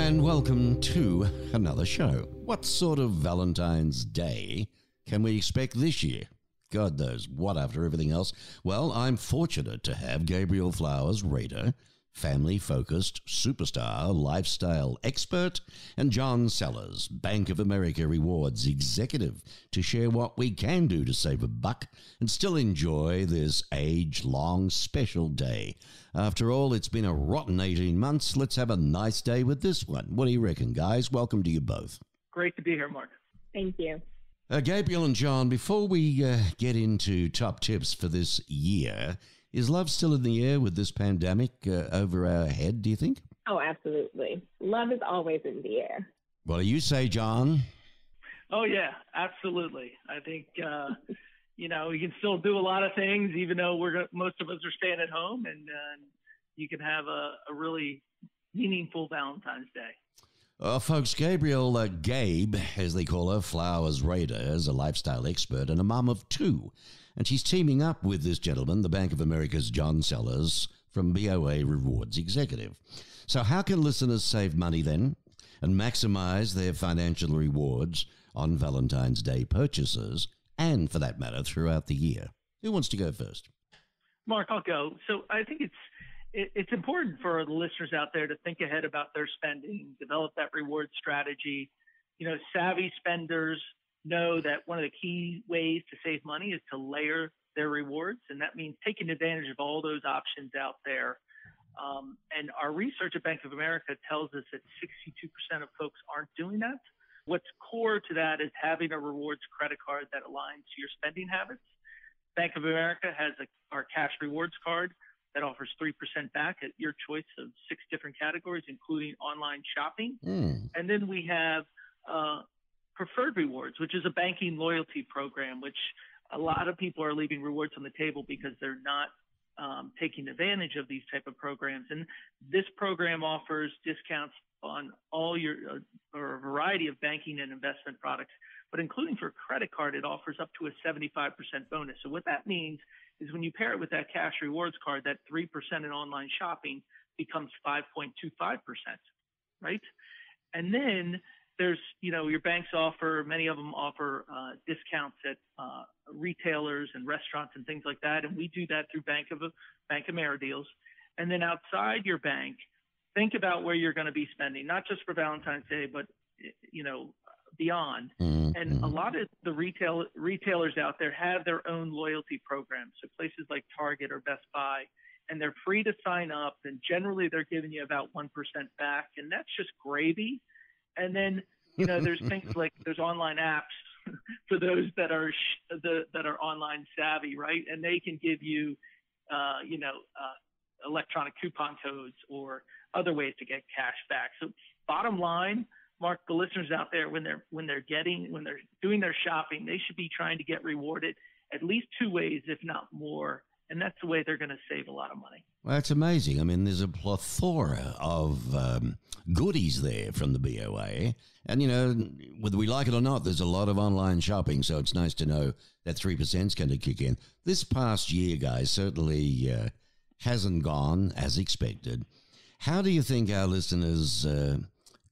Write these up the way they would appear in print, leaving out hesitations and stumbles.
And welcome to another show. What sort of Valentine's Day can we expect this year? God knows what after everything else. Well, I'm fortunate to have Gabriel Flowers Rader, family-focused superstar lifestyle expert, and John Sellers, Bank of America Rewards executive, to share what we can do to save a buck and still enjoy this age-long special day. After all, it's been a rotten 18 months. Let's have a nice day with this one. What do you reckon, guys? Welcome to you both. Great to be here, Mark. Thank you. Gabriel and John, before we get into top tips for this year, is love still in the air with this pandemic over our head, do you think? Oh, absolutely. Love is always in the air. What do you say, John? Oh, yeah, absolutely. I think, we can still do a lot of things, even though most of us are staying at home, and you can have a really meaningful Valentine's Day. Folks, Gabriel, Gabe, as they call her, Flowers Rader, is a lifestyle expert and a mum of two. And she's teaming up with this gentleman, the Bank of America's John Sellers, from BOA Rewards Executive. So how can listeners save money then and maximize their financial rewards on Valentine's Day purchases and, for that matter, throughout the year? Who wants to go first? Mark, I'll go. So I think it's important for the listeners out there to think ahead about their spending, develop that reward strategy. Savvy spenders know that one of the key ways to save money is to layer their rewards, and that means taking advantage of all those options out there. And our research at Bank of America tells us that 62% of folks aren't doing that. What's core to that is having a rewards credit card that aligns to your spending habits. Bank of America has our cash rewards card that offers 3% back at your choice of 6 different categories, including online shopping. And then we have Preferred Rewards, which is a banking loyalty program, which a lot of people are leaving rewards on the table because they're not taking advantage of these type of programs. And this program offers discounts on all or a variety of banking and investment products, but including for credit card, it offers up to a 75% bonus. So what that means is when you pair it with that cash rewards card, that 3% in online shopping becomes 5.25%, right? And then there's, your banks many of them offer discounts at retailers and restaurants and things like that. And we do that through Bank of AmeriDeals. And then outside your bank, think about where you're going to be spending, not just for Valentine's Day, but, beyond. And a lot of the retailers out there have their own loyalty programs. So places like Target or Best Buy, and they're free to sign up. And generally they're giving you about 1% back. And that's just gravy. And then, there's things like there's online apps for those that are online savvy, right? And they can give you, electronic coupon codes or other ways to get cash back. So bottom line, Mark, the listeners out there, when they're doing their shopping, they should be trying to get rewarded at least 2 ways, if not more. And that's the way they're going to save a lot of money. Well, that's amazing. I mean, there's a plethora of goodies there from the BOA. And, whether we like it or not, there's a lot of online shopping, so it's nice to know that 3% is going to kick in. This past year, guys, certainly hasn't gone as expected. How do you think our listeners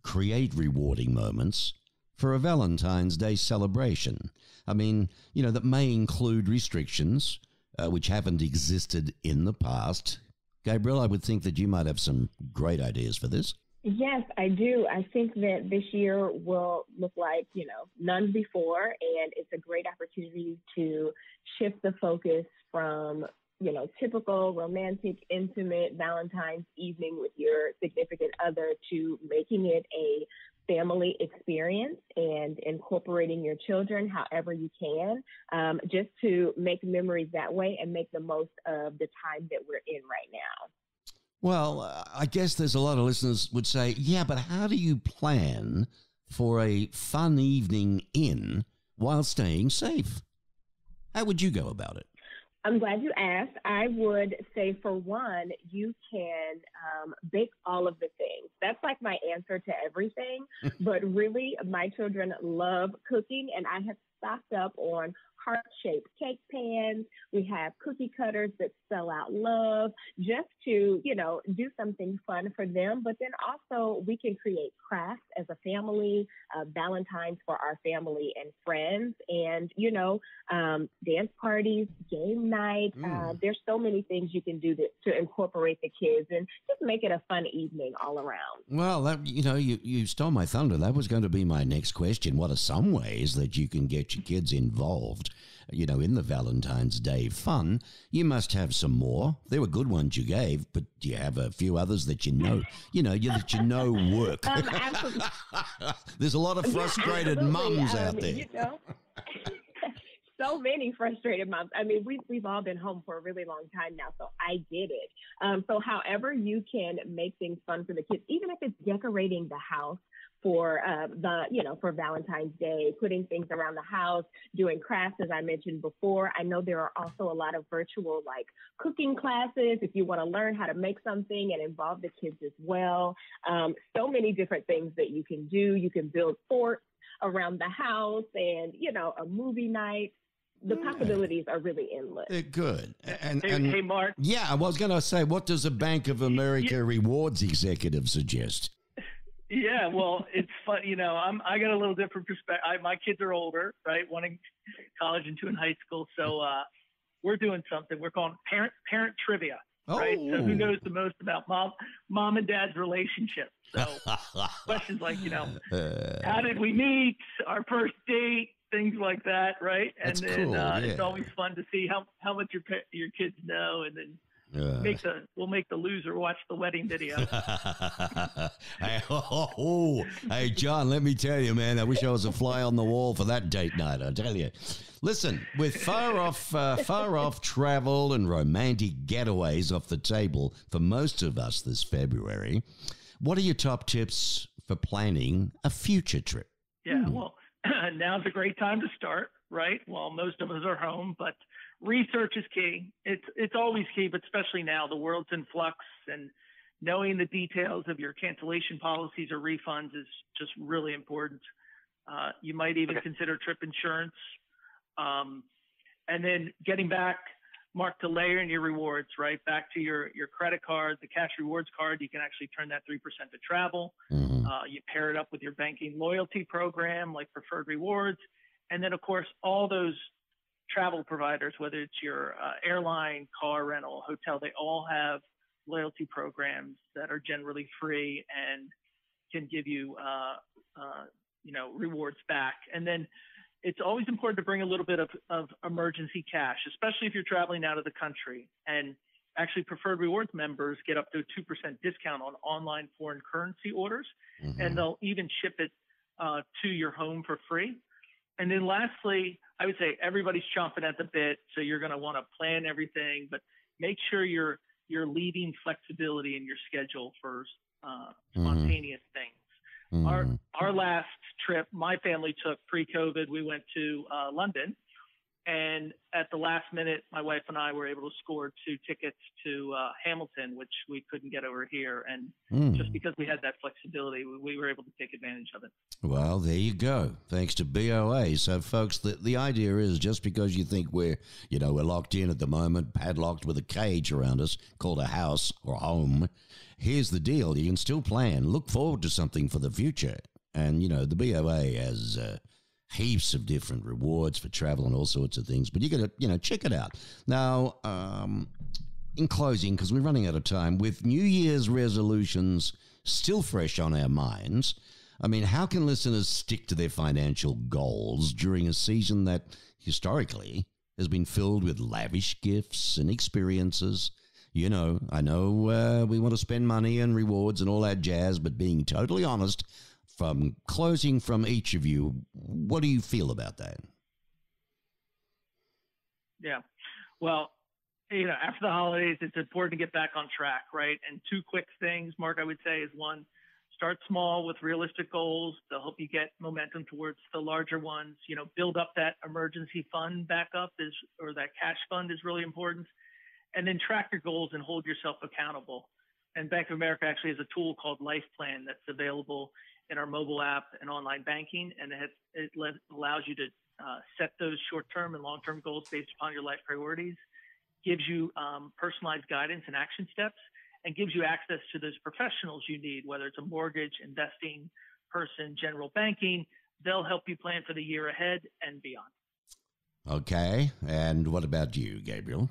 create rewarding moments for a Valentine's Day celebration? I mean, that may include restrictions, which haven't existed in the past. Gabriel, I would think that you might have some great ideas for this. Yes, I do. I think that this year will look like, none before, and it's a great opportunity to shift the focus from, typical romantic, intimate Valentine's evening with your significant other to making it a family experience and incorporating your children however you can, just to make memories that way and make the most of the time that we're in right now. Well, I guess there's a lot of listeners would say, yeah, but how do you plan for a fun evening in while staying safe? How would you go about it? I'm glad you asked. I would say, for one, you can bake all of the things. That's like my answer to everything. But really, my children love cooking, and I have stocked up on heart-shaped cake pans. We have cookie cutters that spell out love, just to, do something fun for them. But then also we can create crafts as a family, Valentines for our family and friends, and, dance parties, game night. There's so many things you can do to incorporate the kids and just make it a fun evening all around. Well, you stole my thunder. That was going to be my next question. What are some ways that you can get your kids involved, in the Valentine's Day fun? You must have some more. There were good ones you gave, but do you have a few others that work? Absolutely. There's a lot of frustrated mums out there. So many frustrated moms. I mean, we've all been home for a really long time now, so I get it. So however you can make things fun for the kids, even if it's decorating the house for for Valentine's Day, putting things around the house, doing crafts, as I mentioned before. I know there are also a lot of virtual cooking classes if you want to learn how to make something and involve the kids as well. So many different things that you can do. You can build forts around the house and, a movie night. The possibilities are really endless. They're good. Hey, Mark. Yeah, I was going to say, what does a Bank of America rewards executive suggest? Yeah, well, it's fun. I got a little different perspective. My kids are older, right? One in college and two in high school. So we're doing something. We're calling parent trivia, right? So who knows the most about mom and dad's relationship? So questions like, how did we meet? Our first date? Things like that, right? That's and then cool, yeah. It's always fun to see how much your kids know, and then we'll make the loser watch the wedding video. Hey, John, let me tell you, man, I wish I was a fly on the wall for that date night, I tell you. Listen, with far off travel and romantic getaways off the table for most of us this February, what are your top tips for planning a future trip? Yeah, well, now's a great time to start, right? Well, most of us are home, but research is key. It's always key, but especially now, the world's in flux, and knowing the details of your cancellation policies or refunds is just really important. You might even consider trip insurance. And then getting back, Mark, to layer in your rewards, right? Back to your credit card, the cash rewards card, you can actually turn that 3% to travel. Mm-hmm. You pair it up with your banking loyalty program like Preferred Rewards. And then, of course, all those travel providers, whether it's your airline, car rental, hotel, they all have loyalty programs that are generally free and can give you, rewards back. And then it's always important to bring a little bit of emergency cash, especially if you're traveling out of the country. And actually, Preferred Rewards members get up to a 2% discount on online foreign currency orders, and they'll even ship it to your home for free. And then lastly, I would say everybody's chomping at the bit, so you're going to want to plan everything, but make sure you're leaving flexibility in your schedule for spontaneous things. Our last trip, my family took pre-COVID, we went to London, and at the last minute, my wife and I were able to score 2 tickets to Hamilton, which we couldn't get over here. And just because we had that flexibility, we were able to take advantage of it. Well, there you go. Thanks to BOA. So, folks, the idea is just because you think we're locked in at the moment, padlocked with a cage around us called a house or home, here's the deal. You can still plan, look forward to something for the future. And, the BOA has heaps of different rewards for travel and all sorts of things. But you got to, check it out. Now, in closing, because we're running out of time, with New Year's resolutions still fresh on our minds, I mean, how can listeners stick to their financial goals during a season that historically has been filled with lavish gifts and experiences? I know we want to spend money and rewards and all that jazz, but being totally honest, from closing from each of you, what do you feel about that? Yeah. Well, after the holidays, it's important to get back on track, right? And 2 quick things, Mark, I would say is 1, start small with realistic goals to help you get momentum towards the larger ones. Build up that emergency fund backup or that cash fund is really important. And then track your goals and hold yourself accountable. And Bank of America actually has a tool called Life Plan that's available in our mobile app and online banking, and it allows you to set those short-term and long-term goals based upon your life priorities, gives you personalized guidance and action steps, and gives you access to those professionals you need, whether it's a mortgage, investing person, general banking. They'll help you plan for the year ahead and beyond. Okay. And what about you, Gabriel?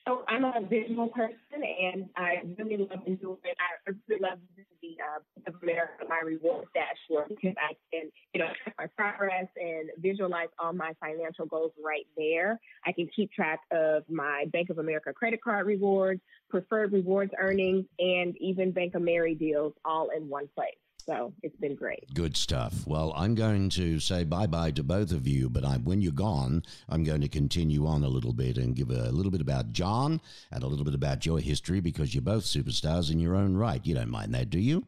So I'm a visual person, and I really love doing. I really love the Bank of America My Rewards dashboard because I can, track my progress and visualize all my financial goals right there. I can keep track of my Bank of America credit card rewards, preferred rewards earnings, and even Bank of Mary deals all in one place. So it's been great. Good stuff. Well, I'm going to say bye-bye to both of you, but when you're gone, I'm going to continue on a little bit and give a little bit about John and a little bit about your history because you're both superstars in your own right. You don't mind that, do you?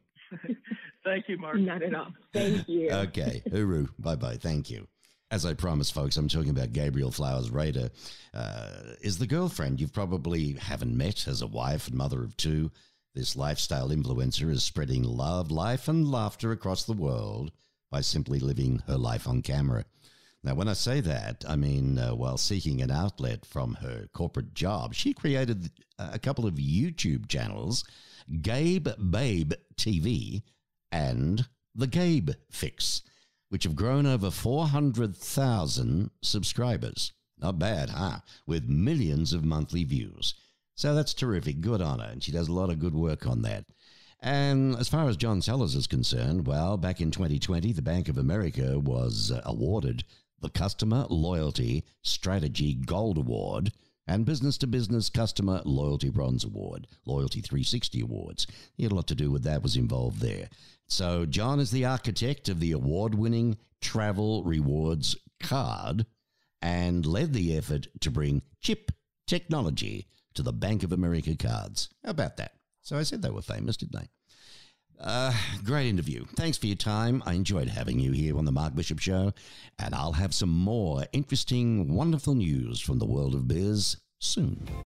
Thank you, Mark. Not at all. Thank you. Okay. Hooroo. Bye-bye. Thank you. As I promised, folks, I'm talking about Gabriel Flowers Rader. Is the girlfriend you probably haven't met as a wife and mother of two. This lifestyle influencer is spreading love, life, and laughter across the world by simply living her life on camera. Now, when I say that, I mean while seeking an outlet from her corporate job, she created a couple of YouTube channels, Gabe Babe TV and The Gabe Fix, which have grown over 400,000 subscribers. Not bad, huh? With millions of monthly views. So that's terrific. Good on her. And she does a lot of good work on that. And as far as John Sellers is concerned, well, back in 2020, the Bank of America was awarded the Customer Loyalty Strategy Gold Award and Business to Business Customer Loyalty Bronze Award, Loyalty 360 Awards. He had a lot to do with that was involved there. So John is the architect of the award-winning Travel Rewards card and led the effort to bring chip technology to the Bank of America cards. How about that? So I said they were famous, didn't they? Great interview. Thanks for your time. I enjoyed having you here on the Mark Bishop Show, and I'll have some more interesting, wonderful news from the world of biz soon.